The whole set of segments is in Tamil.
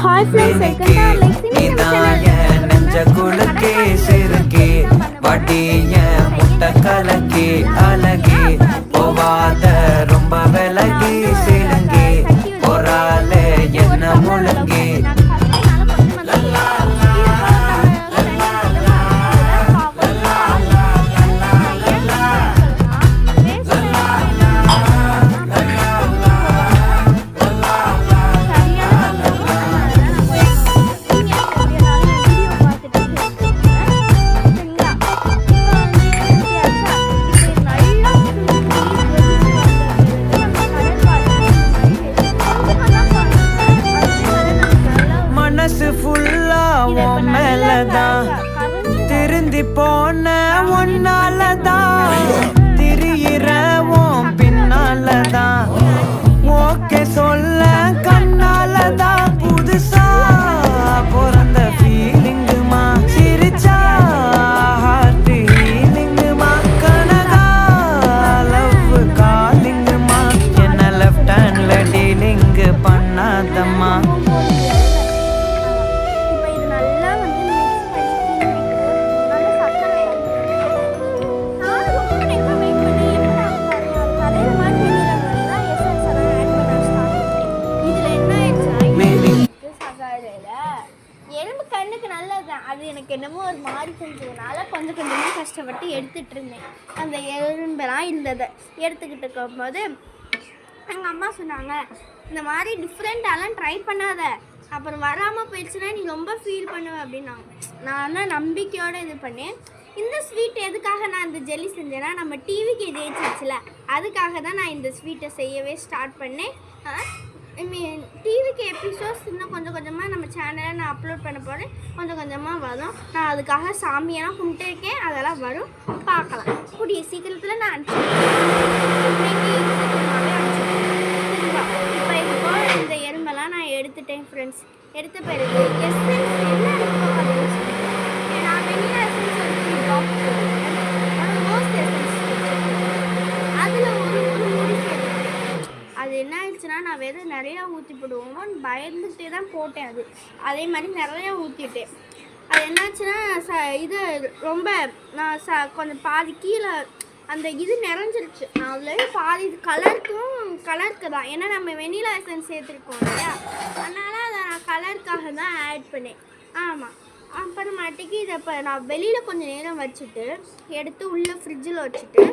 Hi friends, welcome to our Lexi நெஞ்சகுலுக்கே சிறுக்கே வட்டிய முட்டை கலக்கே அழகே போவாத ரொம்ப விலகி சிலுங்கி போறாலே என்ன முழுங்கி மேலதான் திருந்தி போன ஒன்னாலதான் திரியிறவும் பின்னாலதான் ஓகே சொல்ல கண்ணாலதான் புதுசா பிறந்த ஃபீலிங்குமா சிரிச்சா ஹார்ட் ஹீலிங்குமா கனகா லவ் காலிங்குமா என்ன லெஃப்ட் ஹேண்ட்ல டீலிங் பண்ணாதம்மா எறும்பு கண்ணுக்கு நல்லதுதான். அது எனக்கு என்னமோ ஒரு மாதிரி செஞ்சதுனால கொஞ்சம் கொஞ்சமாக கஷ்டப்பட்டு எடுத்துகிட்டு இருந்தேன். அந்த எறும்பெல்லாம் இருந்ததை எடுத்துக்கிட்டு இருக்கும்போது எங்கள் அம்மா சொன்னாங்க, இந்த மாதிரி டிஃப்ரெண்ட்டாலாம் ட்ரை பண்ணாத, அப்புறம் வராமல் போயிடுச்சுன்னா நீ ரொம்ப ஃபீல் பண்ணுவேன் அப்படின்னாங்க. நான் தான் நம்பிக்கையோடு இது பண்ணேன். இந்த ஸ்வீட் எதுக்காக நான் இந்த ஜெல்லி செஞ்சேன்னா, நம்ம டிவிக்கு ஜெயிச்சிச்சுல, அதுக்காக தான் நான் இந்த ஸ்வீட்டை செய்யவே ஸ்டார்ட் பண்ணேன். டிவிக்கு எபிசோட்ஸ் இன்னும் கொஞ்சம் கொஞ்சமாக நம்ம சேனலில் நான் அப்லோட் பண்ண போகிறேன். கொஞ்சம் கொஞ்சமாக வரும். நான் அதுக்காக சாமியெல்லாம் கும்பிட்டுருக்கேன். அதெல்லாம் வரும், பார்க்கலாம். கூடிய சீக்கிரத்தில் நான் இப்போ இப்போ இந்த எறும்பெல்லாம் நான் எடுத்துட்டேன் ஃப்ரெண்ட்ஸ். எடுத்த பிறகு எஸ்என்ஸ் என்ன நான் வெண்ணிலா எஸ்என்ஸ் அதில் ஒரு முடி அது என்ன ஆயிடுச்சுன்னா, நான் வெறும் நிறையா ஊற்றி போடுவோம்னு பயந்துகிட்டே தான் போட்டேன். அதே மாதிரி நிறையா ஊற்றிட்டேன். அது என்னாச்சுன்னா இது ரொம்ப நான் கொஞ்சம் பாதி கீழே அந்த இது நிறைஞ்சிருச்சு. நான் அதில் பாதி கலருக்கு தான், ஏன்னா நம்ம வெண்ணிலா எசன்ஸ் சேர்த்துருக்கோம் இல்லையா, அதனால் அதை நான் கலருக்காக தான் ஆட் பண்ணேன். ஆமாம். அப்புறமாட்டிக்கு இதை இப்போ நான் வெளியில் கொஞ்சம் நேரம் வச்சுட்டு எடுத்து உள்ளே ஃப்ரிட்ஜில் வச்சுட்டு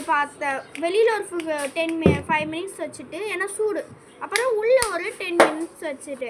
பார்த்தேன். வெளியில் ஒரு 5 மினிட்ஸ் வச்சுட்டு, ஏன்னா சூடு, அப்புறம் உள்ளே ஒரு 10 மினிட்ஸ் வச்சுட்டு